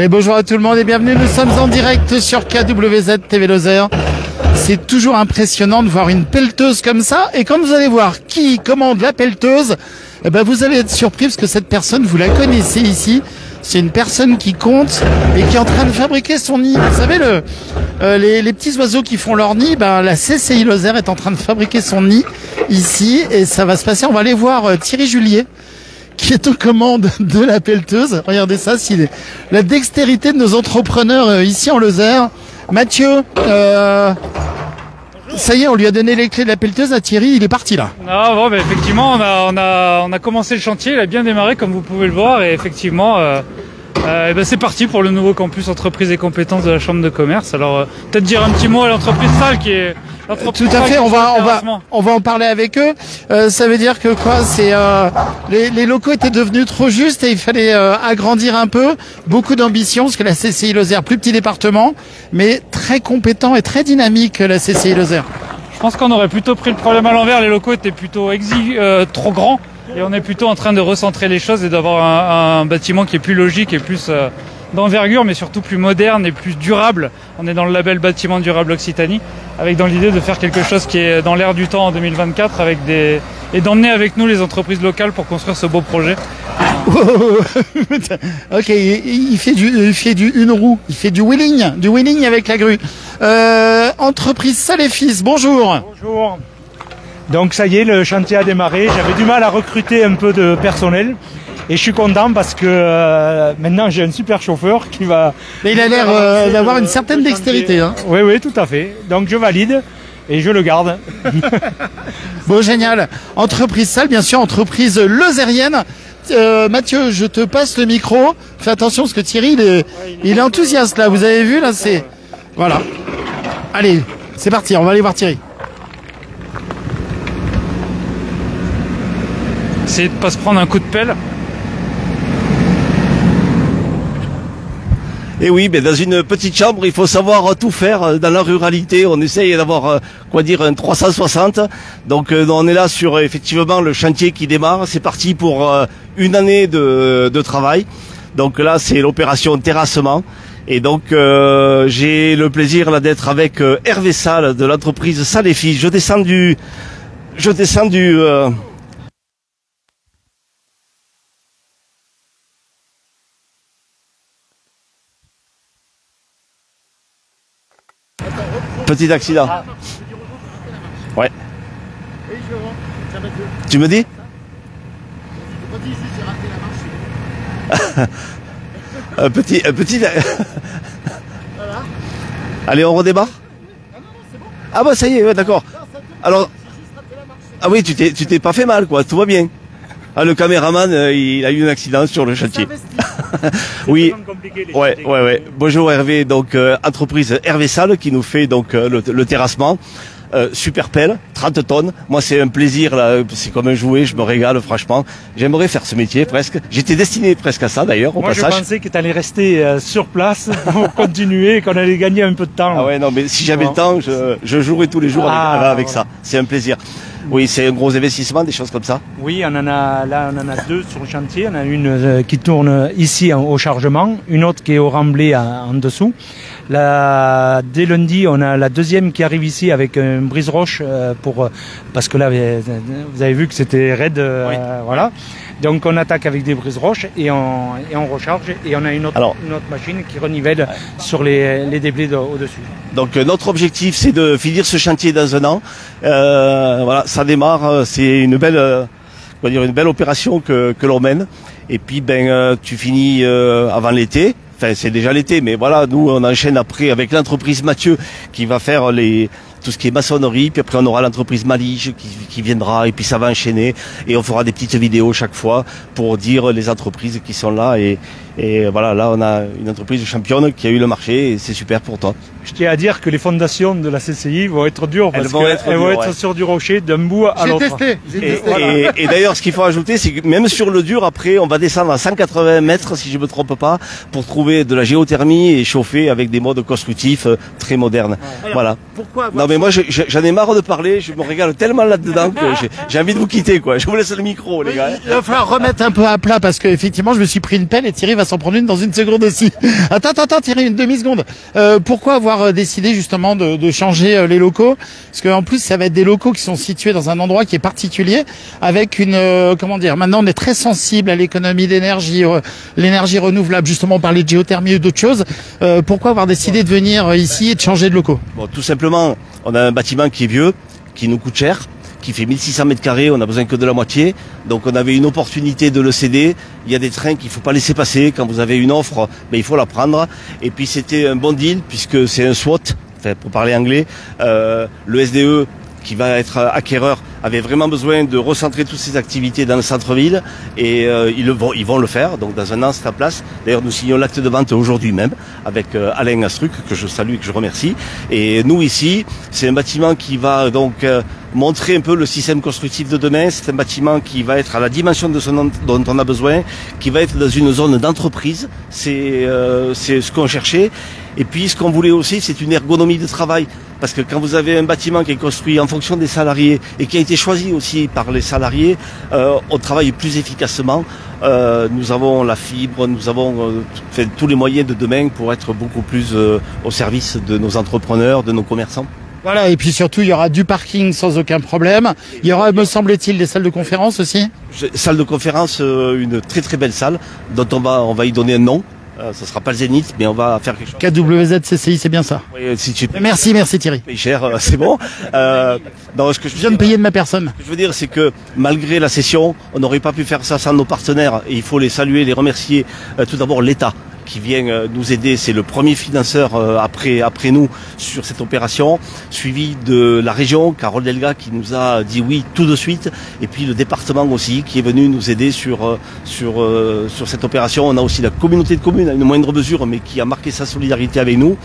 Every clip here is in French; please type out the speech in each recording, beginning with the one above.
Allez, bonjour à tout le monde et bienvenue. Nous sommes en direct sur KWZ TV Lozère. C'est toujours impressionnant de voir une pelleteuse comme ça. Et quand vous allez voir qui commande la pelleteuse, eh ben vous allez être surpris parce que cette personne, vous la connaissez ici. C'est une personne qui compte et qui est en train de fabriquer son nid. Vous savez, les petits oiseaux qui font leur nid, ben, la CCI Lozère est en train de fabriquer son nid ici. Et ça va se passer. On va aller voir Thierry Julier, qui est aux commandes de la pelleteuse. Regardez ça, la dextérité de nos entrepreneurs ici en Lozère. Mathieu, ça y est, on lui a donné les clés de la pelleteuse à Thierry, il est parti là. Ah bon, effectivement, on a commencé le chantier, il a bien démarré comme vous pouvez le voir et effectivement, c'est parti pour le nouveau campus entreprise et compétences de la Chambre de commerce. Alors peut-être dire un petit mot à l'entreprise salle qui est... Tout à fait, on va en parler avec eux. Ça veut dire que quoi, les locaux étaient devenus trop justes et il fallait agrandir un peu. Beaucoup d'ambition, parce que la CCI Lozère, plus petit département, mais très compétent et très dynamique la CCI Lozère. Je pense qu'on aurait plutôt pris le problème à l'envers. Les locaux étaient plutôt trop grands et on est plutôt en train de recentrer les choses et d'avoir un bâtiment qui est plus logique et plus d'envergure, mais surtout plus moderne et plus durable. On est dans le label bâtiment durable Occitanie, avec dans l'idée de faire quelque chose qui est dans l'air du temps en 2024, et d'emmener avec nous les entreprises locales pour construire ce beau projet. Ok, il fait une roue, il fait du wheeling avec la grue. Entreprise Salle et Fils, bonjour. Bonjour. Donc ça y est, le chantier a démarré. J'avais du mal à recruter un peu de personnel. Et je suis content parce que maintenant j'ai un super chauffeur qui va... Mais il a l'air d'avoir une certaine dextérité. Hein. Oui, tout à fait. Donc je valide et je le garde. Bon, génial. Entreprise Salle, bien sûr, entreprise lozérienne. Mathieu, je te passe le micro. Fais attention parce que Thierry, il est enthousiaste là. Vous avez vu là, c'est... Voilà. Allez, c'est parti, on va aller voir Thierry. Essayez de pas se prendre un coup de pelle. Et oui, mais dans une petite chambre, il faut savoir tout faire. Dans la ruralité, on essaye d'avoir, un 360. Donc, on est là sur, effectivement, le chantier qui démarre. C'est parti pour une année de travail. Donc là, c'est l'opération terrassement. Et donc, j'ai le plaisir là d'être avec Hervé Salle de l'entreprise Salle et Fils. Je descends du petit accident. Ouais. Tu me dis? un petit. Allez, on redémarre? Ah bah ça y est, ouais, d'accord. Alors, ah oui, tu t'es pas fait mal, quoi. Tout va bien. Ah, le caméraman, il a eu un accident sur le chantier. Oui, ouais. Bonjour Hervé, donc entreprise Hervé Salle qui nous fait donc le terrassement. Super pelle, 30 tonnes. Moi, c'est un plaisir, là. C'est comme un jouet, je me régale, franchement. J'aimerais faire ce métier, presque. J'étais destiné presque à ça, d'ailleurs, au passage. Moi, je pensais que tu allais rester sur place pour continuer, qu'on allait gagner un peu de temps. Ah ouais, non, mais si j'avais le temps, je jouerais tous les jours avec ça. C'est un plaisir. Oui, c'est un gros investissement, des choses comme ça. Oui, on en a deux sur le chantier. On a une qui tourne ici au chargement, une autre qui est au remblai en dessous. Dès lundi, on a la deuxième qui arrive ici avec un brise-roche parce que là, vous avez vu que c'était raide, oui. Voilà. Donc on attaque avec des brise-roches et on recharge et on a une autre machine qui renivelle sur les déblais au-dessus. Donc notre objectif, c'est de finir ce chantier dans un an. Voilà, ça démarre, c'est une belle opération que l'on mène. Et puis tu finis avant l'été. Enfin, c'est déjà l'été, mais voilà, nous on enchaîne après avec l'entreprise Mathieu qui va faire tout ce qui est maçonnerie, puis après on aura l'entreprise Malige qui viendra, et puis ça va enchaîner, et on fera des petites vidéos chaque fois pour dire les entreprises qui sont là, et voilà, là on a une entreprise championne qui a eu le marché, et c'est super pour toi. Je tiens à dire que les fondations de la CCI vont être dures, parce qu'elles vont être sur du rocher d'un bout à l'autre. J'ai testé. Et d'ailleurs, ce qu'il faut ajouter, c'est que même sur le dur, après, on va descendre à 180 mètres, si je me trompe pas, pour trouver de la géothermie et chauffer avec des modes constructifs très modernes. Alors, voilà. Pourquoi Non, mais moi j'en ai marre de parler, je me régale tellement là-dedans que j'ai envie de vous quitter, quoi. Je vous laisse le micro, les gars. Il va falloir remettre un peu à plat parce que effectivement je me suis pris une pelle et Thierry va s'en prendre une dans une seconde aussi. Attends Thierry, une demi-seconde. Pourquoi avoir décidé justement de changer les locaux? Parce qu'en plus ça va être des locaux qui sont situés dans un endroit qui est particulier avec une comment dire, maintenant on est très sensible à l'économie d'énergie, l'énergie renouvelable, justement on parlait de géothermie ou d'autres choses. Pourquoi avoir décidé de venir ici et de changer de locaux? Bon, tout simplement, on a un bâtiment qui est vieux, qui nous coûte cher, qui fait 1600 mètres carrés, on n'a besoin que de la moitié. Donc on avait une opportunité de le céder. Il y a des trains qu'il ne faut pas laisser passer. Quand vous avez une offre, ben, il faut la prendre. Et puis c'était un bon deal puisque c'est un SWOT, enfin, pour parler anglais. Le SDE qui va être acquéreur avait vraiment besoin de recentrer toutes ses activités dans le centre-ville et ils vont le faire. Donc dans un an, c'est en place. D'ailleurs, nous signons l'acte de vente aujourd'hui même avec Alain Astruc, que je salue et que je remercie. Et nous ici, c'est un bâtiment qui va donc montrer un peu le système constructif de demain. C'est un bâtiment qui va être à la dimension de dont on a besoin, qui va être dans une zone d'entreprise. C'est ce qu'on cherchait. Et puis ce qu'on voulait aussi, c'est une ergonomie de travail. Parce que quand vous avez un bâtiment qui est construit en fonction des salariés et qui a été choisi aussi par les salariés, on travaille plus efficacement. Nous avons la fibre, nous avons fait tous les moyens de demain pour être beaucoup plus au service de nos entrepreneurs, de nos commerçants. Voilà, et puis surtout, il y aura du parking sans aucun problème. Il y aura, me semble-t-il, des salles de conférence aussi. Salle de conférence, une très très belle salle, dont on va y donner un nom. Ça sera pas le Zénith, mais on va faire quelque chose. KWZ CCI, c'est bien ça. Oui, si tu merci Thierry. payes cher, c'est bon. Non, je viens de payer de ma personne. Ce que je veux dire, c'est que malgré la cession, on n'aurait pas pu faire ça sans nos partenaires. Et il faut les saluer, les remercier. Tout d'abord l'État qui vient nous aider. C'est le premier financeur après nous sur cette opération, suivi de la région, Carole Delga, qui nous a dit oui tout de suite, et puis le département aussi qui est venu nous aider sur cette opération. On a aussi la communauté de communes à une moindre mesure, mais qui a marqué sa solidarité avec nous.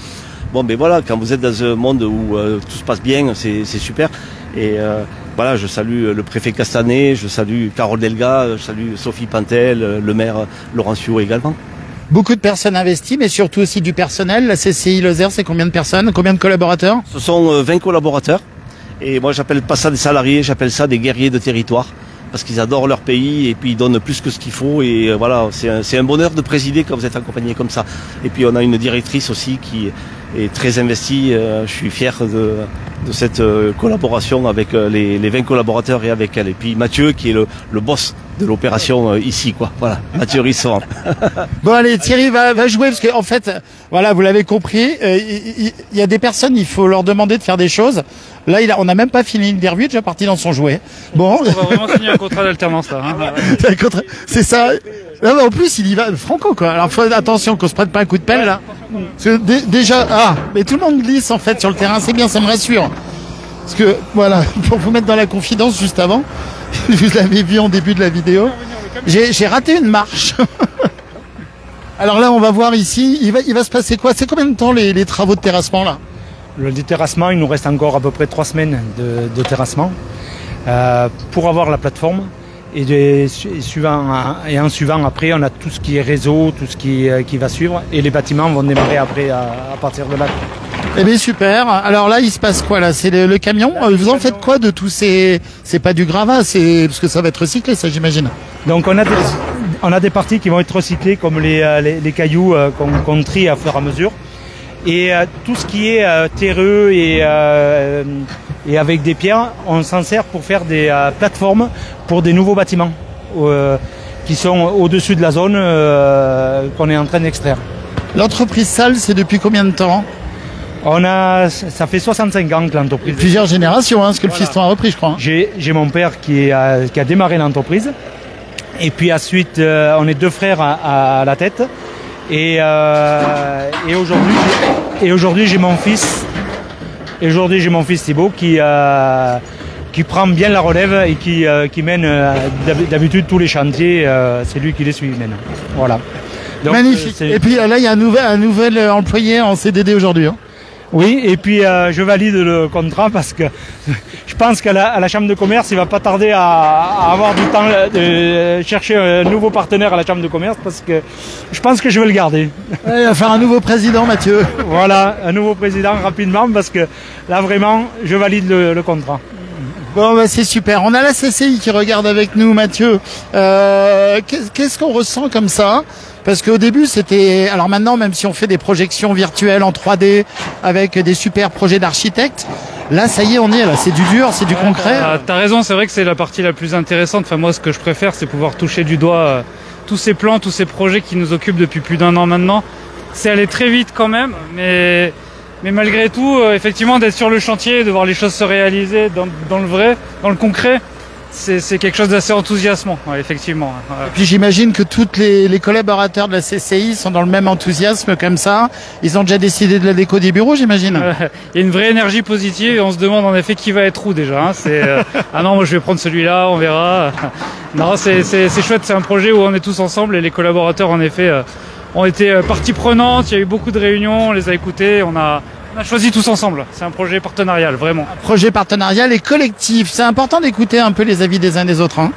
Bon, ben voilà, quand vous êtes dans un monde où tout se passe bien, c'est super. Et voilà, je salue le préfet Castanet, je salue Carole Delga, je salue Sophie Pantel, le maire Laurencio également. Beaucoup de personnes investies, mais surtout aussi du personnel. La CCI Lozère, c'est combien de personnes, combien de collaborateurs? Ce sont 20 collaborateurs. Et moi, j'appelle pas ça des salariés, j'appelle ça des guerriers de territoire. Parce qu'ils adorent leur pays et puis ils donnent plus que ce qu'il faut. Et voilà, c'est un bonheur de présider quand vous êtes accompagné comme ça. Et puis on a une directrice aussi qui est très investie. Je suis fier de cette collaboration avec les 20 collaborateurs et avec elle. Et puis Mathieu qui est le boss de l'opération ici, quoi. Voilà, Mathieu Risson. Bon allez, Thierry va jouer parce que en fait, voilà, vous l'avez compris, il y a des personnes, il faut leur demander de faire des choses. Là, on n'a même pas fini l'interview, il est déjà parti dans son jouet. Bon. On va vraiment signer un contrat d'alternance là. Hein. C'est ça. Là, en plus, il y va franco, quoi. Alors, faut attention qu'on se prenne pas un coup de pelle, là. Parce que déjà, mais tout le monde glisse, en fait, sur le terrain. C'est bien, ça me rassure. Parce que, voilà, pour vous mettre dans la confidence juste avant, vous l'avez vu en début de la vidéo, j'ai raté une marche. Alors là, on va voir ici, il va se passer quoi? C'est combien de temps les travaux de terrassement, là? Le terrassement, il nous reste encore à peu près 3 semaines de terrassement pour avoir la plateforme. Et en suivant après, on a tout ce qui est réseau, tout ce qui va suivre. Et les bâtiments vont démarrer après à partir de là. Eh bien super. Alors là, il se passe quoi là? C'est le camion. Vous en faites quoi de tous ces... C'est pas du gravat, parce que ça va être recyclé, ça j'imagine. Donc on a des parties qui vont être recyclées, comme les cailloux qu'on trie à fur et à mesure. Et tout ce qui est terreux et avec des pierres, on s'en sert pour faire des plateformes pour des nouveaux bâtiments qui sont au-dessus de la zone qu'on est en train d'extraire. L'entreprise Salle, c'est depuis combien de temps? Ça fait 65 ans que l'entreprise... Plusieurs générations, hein, parce que le fiston a repris, je crois. J'ai mon père qui a démarré l'entreprise. Et puis ensuite, on est 2 frères à la tête. Et aujourd'hui, j'ai mon fils. Et aujourd'hui, j'ai mon fils Thibaut qui prend bien la relève et qui mène d'habitude tous les chantiers. C'est lui qui les suit maintenant. Voilà. Donc, magnifique. Et puis là, il y a un nouvel employé en CDD aujourd'hui. Hein. Oui, et puis je valide le contrat parce que je pense qu'à la Chambre de commerce, il va pas tarder à avoir du temps de chercher un nouveau partenaire à la Chambre de commerce parce que je pense que je vais le garder. Ouais, il va faire un nouveau président, Mathieu. Voilà, un nouveau président rapidement parce que là vraiment, je valide le contrat. Bon, bah, c'est super. On a la CCI qui regarde avec nous, Mathieu. Qu'est-ce qu'on ressent comme ça? Parce qu'au début, c'était... Alors maintenant, même si on fait des projections virtuelles en 3D avec des super projets d'architectes, là, ça y est, on y est. Là, c'est du dur, c'est du concret. T'as raison, c'est vrai que c'est la partie la plus intéressante. Enfin, moi, ce que je préfère, c'est pouvoir toucher du doigt tous ces plans, tous ces projets qui nous occupent depuis plus d'1 an maintenant. C'est allé très vite quand même, mais malgré tout, effectivement, d'être sur le chantier, de voir les choses se réaliser dans le vrai, dans le concret, c'est quelque chose d'assez enthousiasmant, ouais, effectivement. Ouais. Et puis j'imagine que tous les collaborateurs de la CCI sont dans le même enthousiasme comme ça. Ils ont déjà décidé de la déco des bureaux, j'imagine. Il y a une vraie énergie positive et on se demande en effet qui va être où déjà. Hein. Ah non, moi je vais prendre celui-là, on verra. Non, c'est chouette, c'est un projet où on est tous ensemble et les collaborateurs en effet ont été partie prenante. Il y a eu beaucoup de réunions, on les a écoutés, on a choisi tous ensemble. C'est un projet partenarial, vraiment. Un projet partenarial et collectif. C'est important d'écouter un peu les avis des uns des autres. Hein.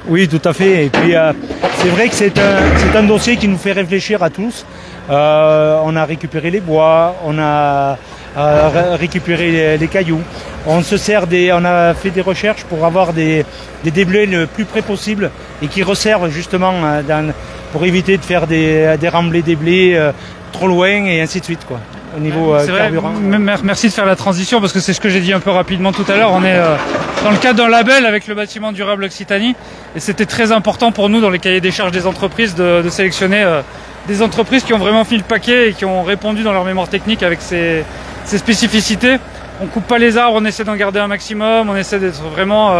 Oui, tout à fait. Et puis, c'est vrai que c'est un dossier qui nous fait réfléchir à tous. On a récupéré les bois, on a récupéré les cailloux. On a fait des recherches pour avoir des déblais le plus près possible et qui resservent justement pour éviter de faire des remblais déblais trop loin et ainsi de suite, quoi. Au niveau carburant. Merci de faire la transition parce que c'est ce que j'ai dit un peu rapidement tout à l'heure. On est dans le cadre d'un label avec le bâtiment durable Occitanie et c'était très important pour nous dans les cahiers des charges des entreprises de sélectionner des entreprises qui ont vraiment fait le paquet et qui ont répondu dans leur mémoire technique avec ces spécificités. On coupe pas les arbres, on essaie d'en garder un maximum, on essaie d'être vraiment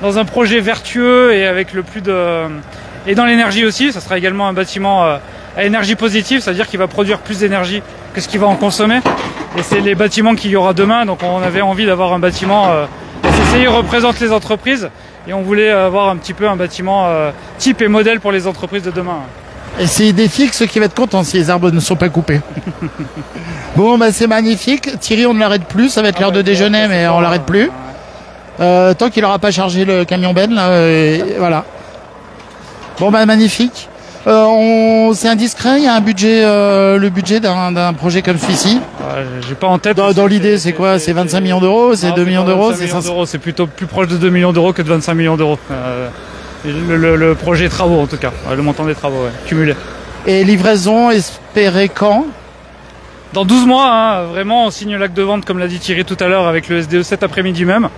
dans un projet vertueux et avec le plus de... Et dans l'énergie aussi, ça sera également un bâtiment à énergie positive, c'est-à-dire qu'il va produire plus d'énergie que ce qu'il va en consommer. Et c'est les bâtiments qu'il y aura demain, donc on avait envie d'avoir un bâtiment... CCI représente les entreprises et on voulait avoir un petit peu un bâtiment type et modèle pour les entreprises de demain. Et c'est Idéfix qui va être content si les arbres ne sont pas coupés. Bon, bah c'est magnifique. Thierry, on ne l'arrête plus, ça va être l'heure de déjeuner, mais on l'arrête plus. Tant qu'il n'aura pas chargé le camion Ben, là, voilà. Bon, bah magnifique. C'est indiscret, il y a un budget, le budget d'un projet comme celui-ci. J'ai pas en tête. Dans l'idée, c'est quoi? C'est 25 millions d'euros? C'est 2 millions d'euros? C'est plutôt plus proche de 2 millions d'euros que de 25 millions d'euros. Le projet travaux en tout cas, le montant des travaux, ouais, cumulé. Et livraison espérée quand? Dans 12 mois, hein, vraiment, on signe l'acte de vente comme l'a dit Thierry tout à l'heure avec le SDE cet après-midi même,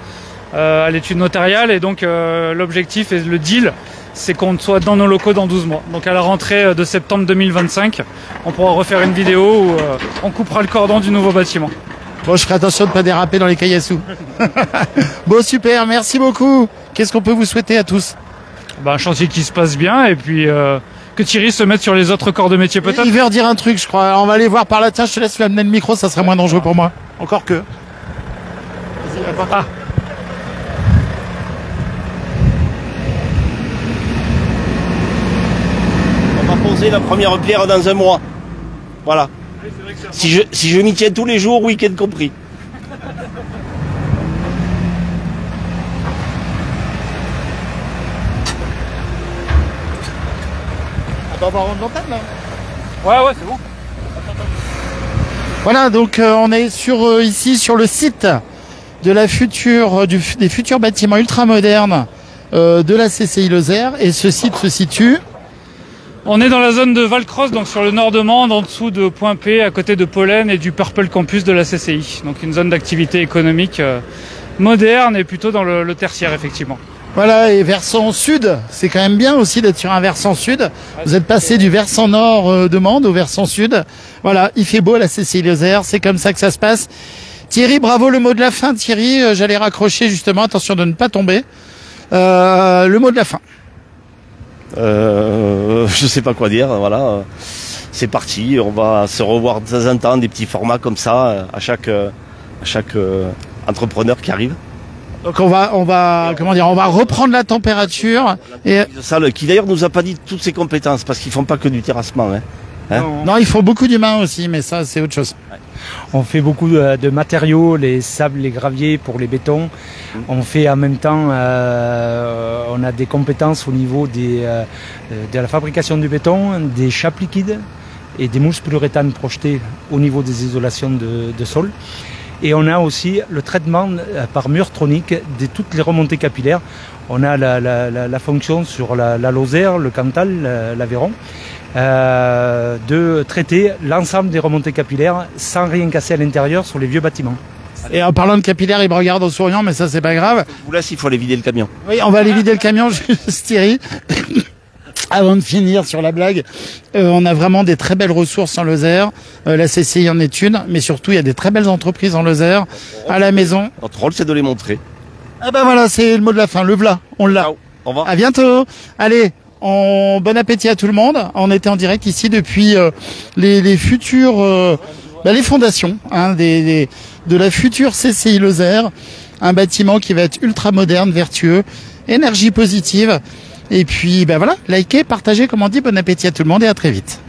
à l'étude notariale. Et donc l'objectif et le deal, c'est qu'on soit dans nos locaux dans 12 mois. Donc à la rentrée de septembre 2025, on pourra refaire une vidéo où on coupera le cordon du nouveau bâtiment. Bon, je ferai attention de ne pas déraper dans les caillassous. Bon, super, merci beaucoup. Qu'est-ce qu'on peut vous souhaiter à tous? Un chantier qui se passe bien et puis que Thierry se mette sur les autres corps de métier peut-être. Il veut redire un truc, je crois. Alors, on va aller voir par là. Tiens, je te laisse lui amener le micro, ça sera moins dangereux pour moi. Encore que. Ah. On va poser la première pierre dans un mois. Voilà. Oui, c'est vrai que si je m'y tiens tous les jours, week-end compris. On va rendre l'antenne là. Ouais, c'est bon. Voilà, donc on est ici sur le site de la des futurs bâtiments ultramodernes de la CCI Lozère. Et ce site se situe... On est dans la zone de Valcross, donc sur le nord de Mende, en dessous de Point P, à côté de Pollen et du Purple Campus de la CCI. Donc une zone d'activité économique moderne et plutôt dans le tertiaire, effectivement. Voilà, et versant sud, c'est quand même bien aussi d'être sur un versant sud. Vous êtes passé du versant nord de Mende au versant sud. Voilà, il fait beau à la CCI Lozère, c'est comme ça que ça se passe. Thierry, bravo, le mot de la fin. Thierry, j'allais raccrocher justement, attention de ne pas tomber. Le mot de la fin. Je sais pas quoi dire, voilà. C'est parti, on va se revoir de temps en temps, des petits formats comme ça, à chaque entrepreneur qui arrive. Donc on va reprendre la température et Salle qui d'ailleurs nous a pas dit toutes ses compétences parce qu'ils font pas que du terrassement. Hein. Hein? Non, il faut beaucoup d'humains aussi, mais ça, c'est autre chose. On fait beaucoup de matériaux, les sables, les graviers pour les bétons. On fait en même temps, on a des compétences au niveau de la fabrication du béton, des chapes liquides et des mousses polyuréthane projetées au niveau des isolations de sol. Et on a aussi le traitement par mur tronique de toutes les remontées capillaires. On a la fonction sur la Lozère, le Cantal, l'Aveyron, de traiter l'ensemble des remontées capillaires sans rien casser à l'intérieur sur les vieux bâtiments. Et en parlant de capillaire, il me regarde en souriant, mais ça, c'est pas grave. Je vous laisse, il faut aller vider le camion. Oui, on va aller vider le camion, juste Thierry. Avant de finir sur la blague, on a vraiment des très belles ressources en Lozère. La CCI en est une, mais surtout, il y a des très belles entreprises en Lozère, à la maison. Notre rôle, c'est de les montrer. Ah ben voilà, c'est le mot de la fin, le v'là, on l'a. Ciao, au revoir. À bientôt. Allez, bon appétit à tout le monde. On était en direct ici depuis les futures, les fondations de la future CCI Lozère. Un bâtiment qui va être ultra moderne, vertueux, énergie positive. Et puis, voilà, likez, partagez, comme on dit, bon appétit à tout le monde et à très vite.